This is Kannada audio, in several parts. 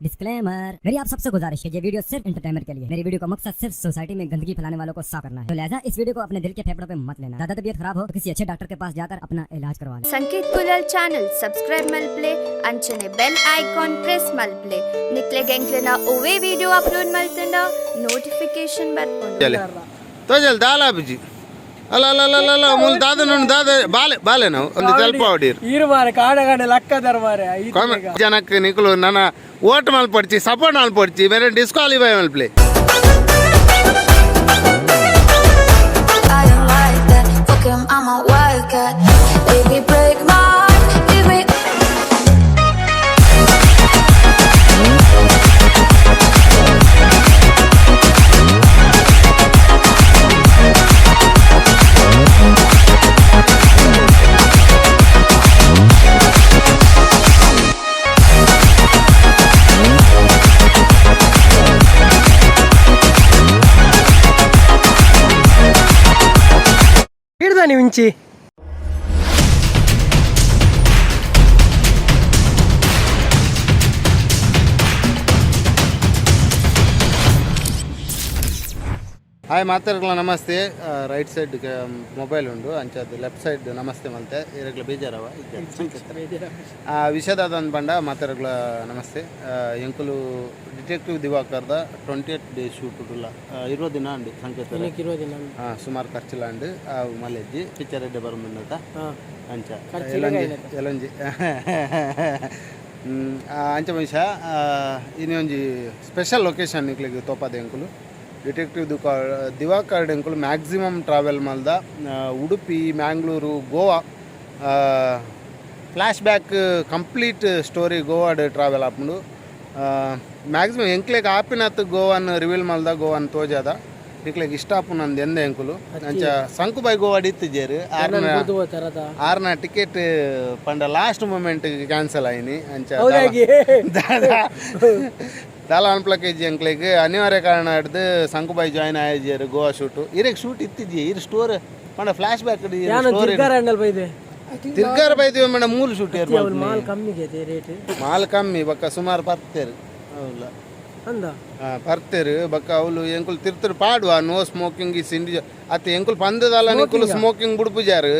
डिस्क्लेमर, मेरी आप सबसे गुजारिश है, ये वीडियो सिर्फ एंटरटेनमेंट के लिए। मेरी वीडियो का मकसद सिर्फ सोसाइटी में गंदगी फैलाने वालों को साफ करना है, तो लिहाजा इस वीडियो को अपने दिल के फेफड़ों पे मत लेना। ज्यादा तबीयत खराब हो तो किसी अच्छे डॉक्टर के पास जाकर अपना इलाज करवा लें। संकेत कुलल ಚಾನಲ್ ಸಬ್ಸ್ಕ್ರೈಬ್ ಮಲ್ಪ್ಲೆ ಅಂಚನೆ ಬೆಲ್ ಐಕಾನ್ ಪ್ರೆಸ್ ಮಲ್ಪ್ಲೆ ನಿಕ್ಲೆ ಗಂಕ್ಲೆನ ಒವೆ ವಿಡಿಯೋ ಅಪ್ಲೋಡ್ ಮಲ್ತಂಡ ನೋಟಿಫಿಕೇಶನ್ ಬರ್ಕೊಂಡು तो जल दाला बिजी ಅಲ್ಲ ಅಲ್ಲ ಅಲ್ಲ ಅಲ್ಲ ಮುಲ್ ದಾದ ನನ್ನ ದಾದ ಬಾಲೆ ನಾವು ಒಂದು ಸ್ವಲ್ಪ ಹೊಡೀರ್ ಇರು ಮಾರೆ ಕಾಡಗಾನೆ ಲಕ್ಕದರ್ ಮಾರೆ ಜನಕ್ಕೆ ನಿಕಲು ನನ್ನ ಓಟ್ ಮಾಲ್ ಪಡ್ಚಿ ಸಪೋರ್ಟ್ ಮಾಲ್ ಪಡ್ಚಿ ಬೇರೆ disqualify mall play I'm a wildcat baby break my heart give me ಹಿಡ್ದ ನೀವು ಇಂಚಿ ಹಾಯ್ ಮಾತಾಡಲ್ಲ ನಮಸ್ತೆ ರೈಟ್ ಸೈಡ್ ಮೊಬೈಲ್ ಉಂಡು ಅಂಚದು ಲೆಫ್ಟ್ ಸೈಡ್ ನಮಸ್ತೆ ಮಲ್ತೆ ಇರಗ್ಲ ಬೇಜಾರವ ವಿಷಯದಾದ ಪಂಡ ಮಾತಾಡಗ್ಲ ನಮಸ್ತೆ ಎಂಕುಲು ಡಿಟೆಕ್ಟಿವ್ ದಿವಾಕರ್ದ 28th ಡೇ ಶೂಟ್ ಉಲ್ಲ 20 ದಿನ ಅಂಡು ಸಂಕೇತ ಸುಮಾರು ಖರ್ಚಿಲ್ಲ ಅಂಡು ಮಲೆಜ್ಜಿ ಪಿಕ್ಚರ್ ಎಡ್ಡೆ ಬರುಂದತ ಅಂಚ ಎಲಂಜಿ ಅಂಚ ಮನುಷ್ಯ ಇನ್ನೊಂಜಿ ಸ್ಪೆಷಲ್ ಲೊಕೇಶನ್ ನಿಕ್ಲಿಗೆ ತೋಪದೆ ಎಂಕುಲು ಡಿಟೆಕ್ಟಿವ್ ದಿವಾಕರ್ ಎಂಕುಲು ಮ್ಯಾಕ್ಸಿಮಮ್ ಟ್ರಾವೆಲ್ ಮಲ್ದ Udupi Mangalore Goa flashback complete story ಗೋವಾಡ್ ಟ್ರಾವೆಲ್ ಆಪುಂಡು ಮ್ಯಾಕ್ಸಿಮಮ್ ಎಂಕ್ಲೆಗ್ ಆಪಿನತ್ ಗೋವಾನ್ ರಿವೀಲ್ ಮಲ್ದ ಗೋವಾನ್ ತೋಜಾದ ಎಂಕ್ಲೆಗ್ ಇಷ್ಟ ಆಪು ನಂದು ಎಂದ ಎಂಕುಲು ಅಂಚ ಸಂಕುಬಾಯಿ ಗೋವಾಡ್ ಇತ್ತಿಜೇರು ಆರ್ನ ಟಿಕೆಟ್ ಪಂಡ ಲಾಸ್ಟ್ ಮೂಮೆಂಟ್ ಕ್ಯಾನ್ಸಲ್ ಆಯ್ನಿ ಅಂಚ ದಾಲ ಅನ್ಪ್ಲಕೇಜ್ ಎಂಕ್ಲೆಗ್ ಅನಿವಾರ್ಯ ಕಾರಣ ಹಿಡ್ದು ಸಂಕುಬಾಯಿ ಜಾಯಿನ್ ಆಯ್ಜೇರು ಗೋವಾ ಶೂಟು ಇರಕ್ಕೆ ಶೂಟ್ ಇತ್ತಿದ್ಜಿ ಇರ್ ಸ್ಟೋರ್ ಪಂಡ ಫ್ಲ್ಯಾಶ್ ಬ್ಯಾಕ್ ತಿರ್ಗಾರ ಬೈದಿವೆ ಮೇಡಮ್ ಮೂಲ ಶೂಟ್ ಮಾಲ್ ಕಮ್ಮಿ ಬಕ್ಕ ಸುಮಾರು ಪರ್ತೇರು ಪರ್ತೇರು ಬಕ್ಕ ಅವಳು ಎಂಕುಲು ತಿರ್ತರು ಪಾಡುವ ನೋ ಸ್ಮೋಕಿಂಗ್ ಇಸ್ ಇಂಡಿಜ ಅತ್ತೆ ಎಂಕುಲು ಪಂದದಲ್ಲ ನಿಂಕುಲು ಸ್ಮೋಕಿಂಗ್ ಬುಡ್ಪುಜಾರು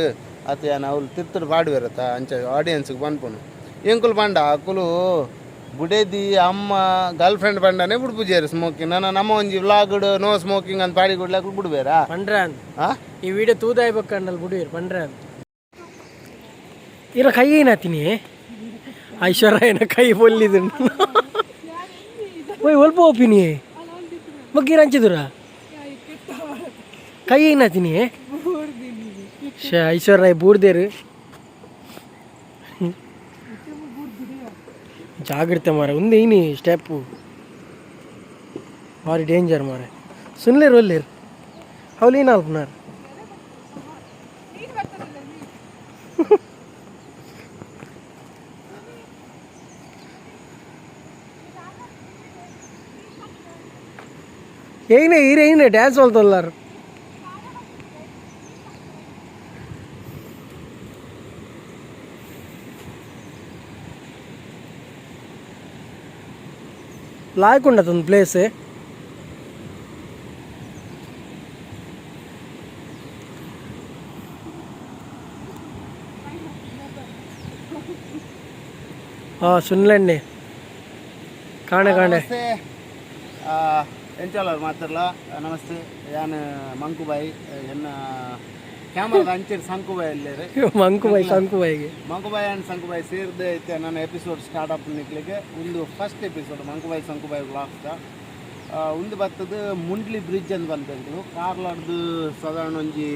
ಅತ್ತೆ ಅವಳು ತಿರ್ತರು ಪಾಡುವಿರತ್ತ ಅಂಚ ಆಡಿಯನ್ಸ್ಗೆ ಪನ್ಪುನು ಎಂಕುಲು ಪಂಡ ಅಕ್ಕುಲು ಬುಡೇದಿ ಅಮ್ಮ ಗರ್ಲ್ ಫ್ರೆಂಡ್ ಪಂಡನೆ ಬುಡ್ಪುಜಾರು ಸ್ಮೋಕಿಂಗ್ ನಮ್ಮ ಒಂಜಿ ವ್ಲಾಗ್ಡ್ ನೋ ಸ್ಮೋಕಿಂಗ್ ಅಂತ ಪಾಡಿ ಕೊಡ್ಲಾಕ ಬಿಡ್ಬೇರಾ ಪಂಡ್ರಾನ್ ಈ ವಿಡಿಯೋ ತೂದಾಯ್ ಬಕ್ಕಂಡಲ್ ಬುಡಿಯರ್ ಪಂಡ್ರಾನ್ ಇರ ಕೈ ಏನಾತೀನಿ ಐಶ್ವರ್ಯನ ಕೈ ಒಲ್ಲಿದು ಓಯ್ ಒಲ್ಪ ಒಪ್ಪಿನಿ ಮಗ್ಗೀರ ಹಂಚಿದ್ರ ಕೈ ಏನಾತೀನಿ ಐಶ್ವರ್ಯ ಬೂಡ್ದೇರು ಜಾಗ್ರತೆ ಮಾರೆ ಒಂದು ಏನಿ ಸ್ಟೆಪ್ಪು ಭಾರಿ ಡೇಂಜರ್ ಮಾರೆ ಸುನ್ಲೇರು ಒಲ್ಲೇರು ಅವಳು ಏನು ಅಲ್ಪನಾರ ಏನೇ ಹೀರೇನೇ ಡ್ಯಾನ್ಸ್ ಹೊಲ್ತಲ್ಲಾರು లాయకుండదు ಒಂದು ప్లేస్ ಸುನ್ಲಣ್ಣೆ ಕಾಣೆ ಕಾಣೆ ಎಂಚಲರ್ ಮಾತಾಡಲ್ಲ ನಮಸ್ತೆ ಯಾನ್ ಮಂಕುಬಾಯಿ ಎನ್ನ ಕ್ಯಾಮರಾದ ಅಂಚೆ ಸಂಕುಬಾಯಿ ಅಲ್ಲೇರಿ ಮಂಕುಬಾಯಿ ಆ್ಯಂಡ್ ಸಂಕುಬಾಯಿ ಸೇರಿದ ಐತೆ ನನ್ನ ಎಪಿಸೋಡ್ ಸ್ಟಾರ್ಟ್ ಅಪ್ ನಿಕ್ಲಿಗೆ ಒಂದು ಫಸ್ಟ್ ಎಪಿಸೋಡ್ ಸಂಕುಬಾಯಿ ವ್ಲಾಗ್ಸ್ ಒಂದು ಬರ್ತದ ಮುಂಡ್ಲಿ ಬ್ರಿಡ್ಜ್ ಅಂತ ಬಂತು ಕಾರ್ಲಾಡ್ದು ಸಾಧಾರಣ ಒಂಜಿ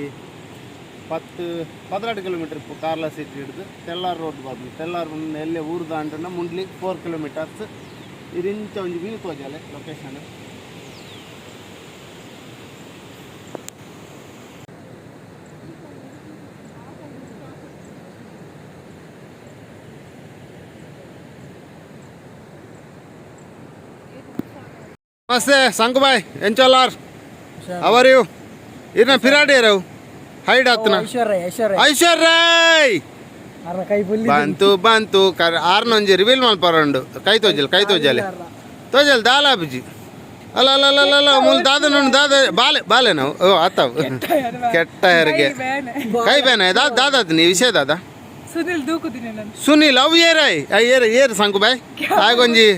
10-12 ಕಿಲೋಮೀಟರ್ ಕಾರ್ಲ ಸಿಟಿ ಹಿಡಿದು ತೆಲ್ಲಾರ್ ರೋಡ್ ಬಂದು ತೆಲ್ಲಾರ್ ಎಲ್ಲೇ ಊರು ದಾಂಡ್ರನ ಮುಂಡ್ಲಿ 4 ಕಿಲೋಮೀಟರ್ಸ್ ಇರಿಂಚ ಒಂಜಿ ವ್ಯೂ ತೋಜಾಲೆ ಲೊಕೇಶನ್ ನಮಸ್ತೆ ಸಂಕುಬಾಯ್ ಎಂಚೋಲಾರ್ ಅವರ್ ಯು ಇರ್ನ ಪಿರಾಡಿ ರವು ಹೈಡ್ ಆತನ ಐಶ್ವರ್ಯ ಬಂತು ಬಂತು ಆರ್ನೊಂಜಿ ರಿವೀಲ್ ಮಲ್ಪರಂಡು ಕೈ ತೋಜಲ್ ತೋಜಲ್ ದಾಲ ಬುಜಿ ಅಲ್ಲ ಅಲ್ಲ ಅಲ್ಲ ಅಲ್ಲ ಅಲ್ಲ ಮುಲ್ ದಾದ ನೋಡಿ ದಾದ ಬಾಲೆ ನಾವು ಓ ಆತಾವ್ ಕೆಟ್ಟ ಹೆರಿಗೆ ಕೈ ಬೇನೆ ದಾದಾದ ನೀ ವಿಷಯ ದಾದ ಸುನಿಲ್ ಅವು ಏರ್ ಸಂಕು ಬಾಯ್ ಆಗೊಂಜಿ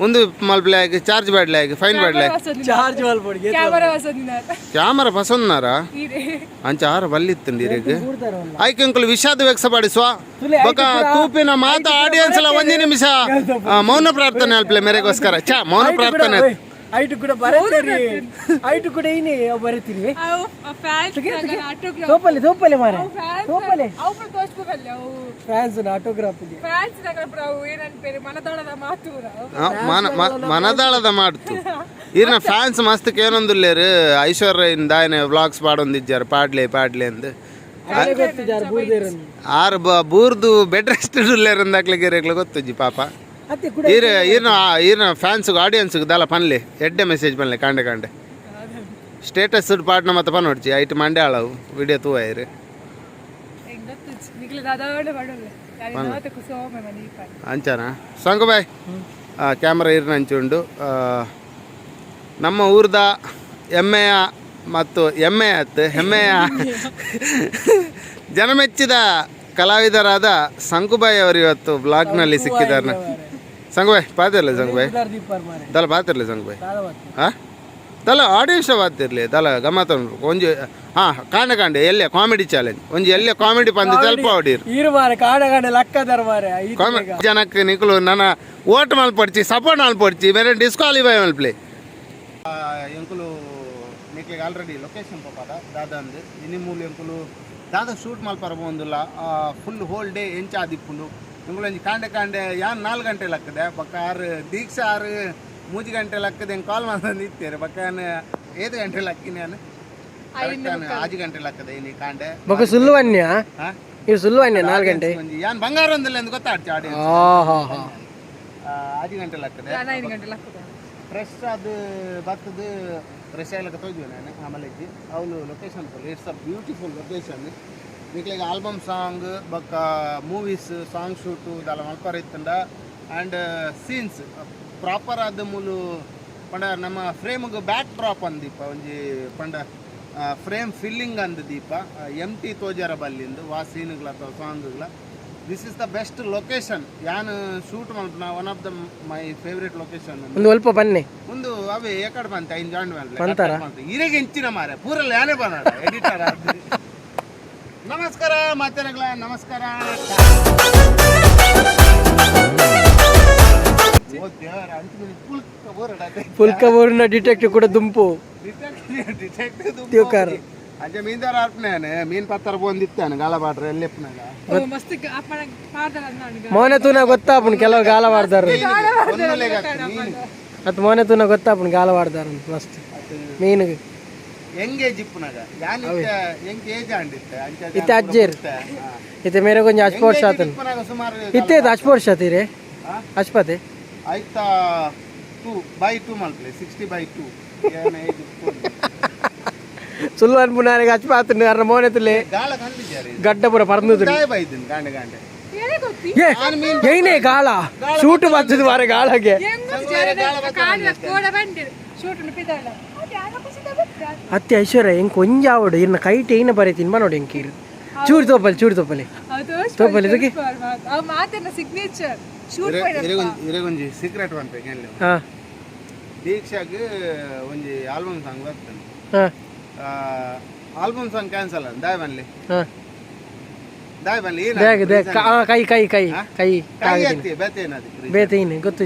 ಒಂದು ಮಲ್ಪ್ಲಾಗ್ ಚಾರ್ಜ್ ಬ್ಯಾಡ್ಲಾಗ್ ಫೈನ್ ಬ್ಯಾಡ್ಲಾಗ್ ಚಾರ್ಜ್ ಮಲ್ಪೊಡಿ ಕ್ಯಾಮರಾ ಪಸಂದ್ನಾರ ಅಂಚ ಆರ ಬಲ್ಲಿತ್ತಂಡಿ ಇರೆಗ್ ಐಕೆಂಕುಲು ವಿಷಾದ ವ್ಯಕ್ತಪಡಿ ಸ್ವ ಬೊಕ ತೂಪಿನ ಮಾತ ಆಡಿಯನ್ಸ್ ಲ ಒಂದೇ ನಿಮಿಷ ಮೌನ ಪ್ರಾರ್ಥನೆ ಅಲ್ಪ್ಲೆ ಮೇರೆಗೋಸ್ಕರ ಮೌನ ಪ್ರಾರ್ಥನೆ ಐಟು ಕೂಡ ಬರತ್ತೀರಿ ಐಟು ಕೂಡ ಏನೇ ಬರತ್ತೀರಿ ತೋಪಲೆ ತೋಪಲೆ ಮಾರೆ ತೋಪಲೆ ಫ್ಯಾನ್ಸ್ ಆಟೋಗ್ರಾಫ್ ಮನದಾಳದ ಮಾಡ್ತು ಇರ್ನ ಫ್ಯಾನ್ಸ್ ಮಸ್ತಕ್ಕೆ ಏನೊಂದುಲ್ಲೇರು ಐಶ್ವರ್ಯ ದಾಯನೆ ವ್ಲಾಗ್ಸ್ ಪಾಡೊಂದಿಜ್ಜಾರು ಪಾಡ್ಲೆ ಅಂದು ಆರು ಬೂರ್ದು ಬೆಡ್ ರೆಸ್ಟ್ ಉಲ್ಲೇರಂದಾಕ್ಲಿಗೆ ಗೊತ್ತುಜ್ಜಿ ಪಾಪ ಈರ್ನ ಫ್ಯಾನ್ಸ್ ಆಡಿಯನ್ಸ್ ದಾಲ ಪನ್ಲೆ ಎಡ್ಡೆ ಮೆಸೇಜ್ ಪನ್ಲೆ ಕಾಂಡೆ ಸ್ಟೇಟಸ್ ಪಾಡ್ನ ಮತ್ತೆ ಪನ್ ಹೊಡ್ಚಿ ಐಟ್ ಮಂಡೆ ಆಳವು ವಿಡಿಯೋ ತೂವ ಇರು ಅಂಚಾನ ಸಂಗು ಬಾಯ್ ಕ್ಯಾಮ್ರಾ ಇರ್ನ ಹಂಚುಂಡು ನಮ್ಮ ಊರ್ದ ಹೆಮ್ಮೆಯ ಮತ್ತು ಹೆಮ್ಮೆಯ ಜನಮೆಚ್ಚಿದ ಕಲಾವಿದರಾದ ಸಂಗುಬಾಯಿ ಅವರು ಇವತ್ತು ಬ್ಲಾಗ್ನಲ್ಲಿ ಸಿಕ್ಕಿದ್ದಾರೆ. ಸಂಗುಬಾಯಿ ಪಾತಿರ್ಲಿ ಸಂಗುಬಾಯಿ ದಲ ಪಾತಿರ್ಲಿ ಸಂಗುಬಾಯಿ ಹಾಂ ದಲ ಆಡಿಯನ್ಸ್ ಪಾತಿರ್ಲಿ ದಲ ಗಮ್ಮತ್ ಒಂಜಿ ಹಾಂ ಕಾಂಡೆ ಎಲ್ಲೇ ಕಾಮಿಡಿ ಚಾಲೆಂಜ್ ಒಂಜಿ ಎಲ್ಲೇ ಕಾಮಿಡಿ ಪಂದ್ ಸ್ವಲ್ಪ ಹೊಡೀರು ಕಾಮಿಡಿ ಜನಕ್ಕೆ ನಿಖಲು ನನ್ನ ಓಟ್ ಮಲ್ಪಡ್ಚಿ ಸಪೋರ್ಟ್ ಮಲ್ಪಡ್ಚಿ ಬೇರೆ ಡಿಸ್ಕ್ವಾಲಿಫೈ ಮಲ್ಪ್ಲೆ ಎಂಕುಲು ನಿಕ್ಲಿಗೆ ಆಲ್ರೆಡಿ ಲೊಕೇಶನ್ ಪಪ್ಪಾದ ದಾದಂದು ಇನಿ ಮೂಲ ಎಂಕುಲು ದಾದ ಶೂಟ್ ಮಲ್ಪರ ಬಂದಿಲ್ಲ ಫುಲ್ ಹೋಲ್ ಡೇ ಎಂಚ ಆದಿಪ್ಪುಂಡು ಇಂಗುಳಂಜಿ ಕಾಂಡೆ ಯಾನ್ 4 ಗಂಟೆ ಲಕ್ಕದೆ ಬಕ್ಕ ಆರು ದೀಕ್ಷಾ ಆರು 3 ಗಂಟೆ ಲಕ್ಕದೆ ಹೆಂಗೆ ಕಾಲ್ ಮಾಡ್ಕೊಂಡು ಇತ್ತೇರಿ ಬಕ್ಕ 5 ಗಂಟೆ ಲಕ್ಕಿನಿ ನಾನು 5 ಗಂಟೆ ಲಕ್ಕದೆ ಇನಿ ಕಾಂಡೆ ಬಕ್ಕ ಸುಲ್ಲುವನ್ಯ ಇವು ಸುಲ್ಲುವನ್ಯ 4 ಗಂಟೆ ಯಾನ್ ಬಂಗಾರ ಒಂದಿಲ್ಲ ಎಂದು ಗೊತ್ತಾಡ್ತಿ ಆಡಿಯನ್ಸ್ 5 ಗಂಟೆ ಲಕ್ಕದೆ ಫ್ರೆಶ್ ಅದು ಬರ್ತದು ಫ್ರೆಶ್ ಆಗ್ಲಿಕ್ಕೆ ತೋದ್ವಿ ನಾನು ಆಮೇಲೆ ಅವಳು location it's a beautiful location ನಿಕ್ಲಿಗೆ ಆಲ್ಬಮ್ ಸಾಂಗ್ ಬೊಕ್ಕ ಮೂವೀಸ್ ಸಾಂಗ್ ಶೂಟು ಇದೆಲ್ಲ ಮಲ್ಪರ ಇತ್ತಂಡ ಆ್ಯಂಡ್ ಸೀನ್ಸ್ ಪ್ರಾಪರ್ ಆದ ಮೂಲು ಪಂಡ ನಮ್ಮ ಫ್ರೇಮ್ಗೆ ಬ್ಯಾಕ್ ಡ್ರಾಪ್ ಅಂದೀಪ ಒಂಜಿ ಪಂಡ ಫ್ರೇಮ್ ಫಿಲ್ಲಿಂಗ್ ಅಂದ ದೀಪ MT ತೋಜಾರ ಬಲ್ಲಿಂದು ವಾ ಸೀನ್ಗಳ ಅಥವಾ ಸಾಂಗ್ಗಳ this is the best location ಯಾನ್ ಶೂಟ್ ಮಲ್ಪನ one of the my favourite location ಒಂದು ಅಲ್ಪ ಬನ್ನಿ ಒಂದು ಅವೇ ಏಕಡೆ ಬಂತ ಐನ್ ಜಾಯಿಂಟ್ ಮೇಲೆ ಇರೆಗೆ ಹೆಂಚಿನ ಮಾರೆ ಪೂರಲ್ಲಿ ಯಾನೇ ಬನಾಡ ಎಡಿಟರ್ ನಮಸ್ಕಾರ ಮಾತೆರಗಳ ನಮಸ್ಕಾರ ಪುಲ್ಕ ಬೋರ್ನ ಡಿಟೆಕ್ಟಿವ್ ಕೂಡ ದುಂಪು ಡಿಟೆಕ್ಟಿವ್ ಅಜ್ಜ ಮೀನ್ದಾರ ಆರ್ಪನೆ ಮೀನ್ ಪತ್ತರ ಬಂದಿತ್ತಾನೆ ಗಾಲ ಬಾಡ್ರೆ ಎಲ್ಲಿಪ್ಪನಾಗ ಮೋನೆ ತೂನ ಗೊತ್ತಾಪುನ್ ಕೆಲವು ಗಾಲ ವಾಡ್ದಾರ ಮತ್ತು ಮೋನೆ ತೂನ ಗೊತ್ತಾಪುನ್ ಗಾಲ ವಾಡ್ದಾರ ಮಸ್ತ್ ಮೀನಿಗೆ ಹೆಂಗೆ ಜಿಪ್ಪುನಾಗ ಹೆಂಗೆ ಏಜ್ ಅಂಡಿತ್ತೆ ಇತ್ತೆ ಅಜ್ಜೇರ್ ಇತ್ತೆ ಮೇರೆ ಕೊಂಚ ಅಚ್ಪೋರ್ಟ್ ಶಾತನ್ ಸುಮಾರು ಇತ್ತೆ ಅಚ್ಪೋರ್ಟ್ ಶಾತೀರಿ ಅಚ್ಪತೆ ಆಯ್ತಾ 2/2 ಮಲ್ಪಲೆ 60/2 ಏನ ಏಜ್ ಸುಲ್ಲು ಅನ್ಪುನಾರಿಗೆ ಅಚ್ಪಾತನ್ ಅರ್ನ ಮೋನೆ ತುಲೆ ಗಾಳ ಕಂಡಿದ್ದಾರೆ ಗಡ್ಡ ಪೂರ ಪರ್ನುದು ಬೈದಿನ್ ಗಾಂಡೆ ಏನೇ ಗಾಳ ಶೂಟ್ ಬರ್ತದ ಮಾರೆ ಗಾಳಗೆ ಅತ್ತೆ ಐಶ್ವರ್ಯ ಹೆಂಗ್ ಕೊಂಜ ಆವಡು ಇನ್ನ ಕೈಟ್ ಏನ ಬರೀತೀನಿ ಬಾ ನೋಡಿ ಹೆಂಗೆ ಚೂರು ತೋಪಲಿ ಇದಕ್ಕೆ ಇರಗೊಂಜಿ ಸೀಕ್ರೆಟ್ ಅನ್ಬೇಕು ಎಲ್ಲಿ ದೀಕ್ಷಾಗೆ ಒಂಜಿ ಆಲ್ಬಮ್ ಸಾಂಗ್ ಬರ್ತದೆ ಆಲ್ಬಮ್ ಸಾಂಗ್ ಕ್ಯಾನ್ಸಲ್ ಅನ್ ದಾಯ್ ಬನ್ಲಿ ಬೇತೇನೆ ಗೊತ್ತು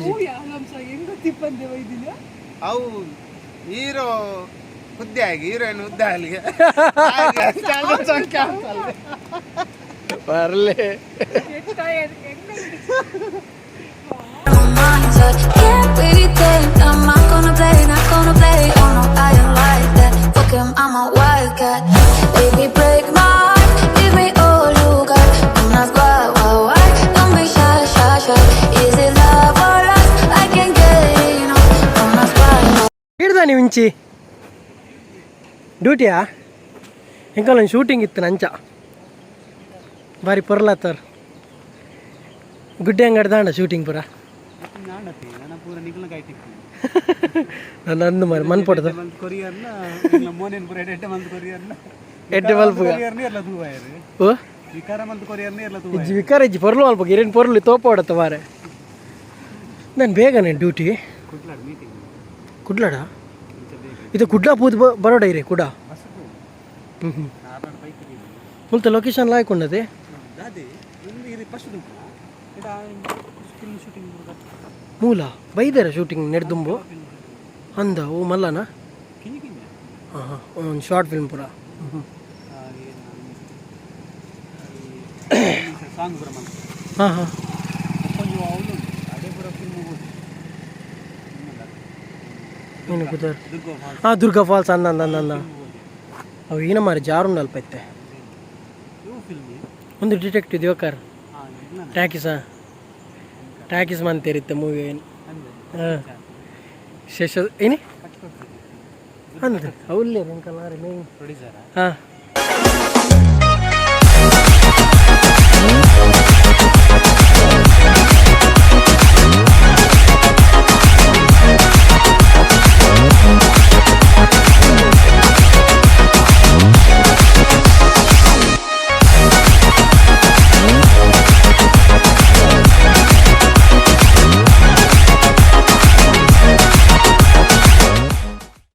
ಅವು ಹೀರೋ ಹುದ್ದೆ ಆಗಿ ಹೀರೋಯಿನ್ ಹುದ್ದೆ ಅಲ್ಲಿಗೆ ಬರ್ಲೆ Can't really think I'm not gonna play. Oh no, I am like that. Fuck him, I'm a wildcat. Baby, break my heart, give me all you got. I'm not why. Don't be shy. Is it love or lust? I can't get enough. I'm not squad. ಹಿಡ್ದ ನೀವು ಇಂಚಿ ಡ್ಯೂಟಿಯಾ ಹೆಂಗಲ್ಲ ಶೂಟಿಂಗ್ ಇತ್ತು ನಂಚ ಬಾರಿ ಪೊರ್ಲಾತಾರ ಗುಡ್ಡೆ ಹಂಗೆ ಹಿಡ್ದಾಂಡ ಶೂಟಿಂಗ್ ಪೂರ ನಿಖಲ್ನ ಕೈಟಿಕ್ಕು ನನ್ನ ಅಂದು ಮಾರಿ ಮನ್ ಪಡ್ದು ಮಂತ್ ಕೊರಿಯರ್ನ ಇಲ್ಲ ಮೋನೆನ್ ಪುರ ಎಡ್ಡೆ ಮಂತ್ ಕೊರಿಯರ್ನ ಎಡ್ಡೆ ಮಲ್ಪುಗ ಕೊರಿಯರ್ನ ಎಲ್ಲ ದೂವಾಯರು ಓ ವಿಕಾರ ಮಂತ್ ಕೊರಿಯರ್ನ ಎಲ್ಲ ದೂವಾಯರು ಇಜ್ಜಿ ವಿಕಾರ ಇಜ್ಜಿ ಪೊರ್ಲು ಮಲ್ಪ ಇರೇನು ಪೊರ್ಲು ತೋಪ ಹೊಡತ್ತ ಮಾರೆ ನಾನು ಬೇಗನೆ ಡ್ಯೂಟಿ ಕುಡ್ಲಾಡ್ ಮೀಟಿಂಗ್ ಕುಡ್ಲಾಡ ಇದು ಕುಡ್ಲಾ ಪೂತ್ ಬರೋಡ ಇರಿ ಕುಡ ಹ್ಞೂ ಹ್ಞೂ ನಾರ್ನಾಡ್ ಬೈಕ್ ಇದೆ ಮುಲ್ತ ಲೊಕೇಶನ್ ಲಾಯ್ಕೊಂಡದೆ ದಾದಿ ಒಂದು ಇದು ಫಸ್ಟ್ ದುಂಪು ಇಡ ಫಿಲ್ಮ್ ಶೂಟಿಂಗ್ ಮೂಲ ಬೈದಾರ ಶೂಟಿಂಗ್ ನೆಡ್ದುಂಬು ಅಂದ ಓ ಮಲ್ಲನ ಕಿಂಜಿ ಕಿಂಜಿ ಹಾಂ ಹಾಂ ಒಂದು ಶಾರ್ಟ್ ಫಿಲ್ಮ್ ಪೂರ ಸಾಂಗ್ ಪುರ ಮಂತ್ ಹಾಂ ಹಾಂ ಕೊಂಚ ಅವಳು ಅದೇ ಪುರ ಫಿಲ್ಮ್ ಹೋಗಿ ಏನು ಕುದರ್ ದುರ್ಗೋ ಫಾಲ್ಸ್ ಹಾಂ ದುರ್ಗಾ ಫಾಲ್ಸ್ ಅಂದ ಅವು ಏನ ಮಾರಿ ಜಾರುಂಡು ಅಲ್ಪ ಐತೆ ಇವು ಫಿಲ್ಮ್ ಒಂದು ಡಿಟೆಕ್ಟಿವ್ ದಿವಕರ್ ಹಾಂ ಇಲ್ಲ ಟ್ಯಾಕಿಸ್ ಮಂತಿರುತ್ತೆ ಮೂವಿ ಏನು ಅಂದೆ ಹಾಂ ಶೇಷ ಏನಿ ಅಂದ ಅವಲ್ಲೇ ರೆಂಕಲ್ ಮೇನ್ ಪ್ರೊಡ್ಯೂಸರಾ ಹಾಂ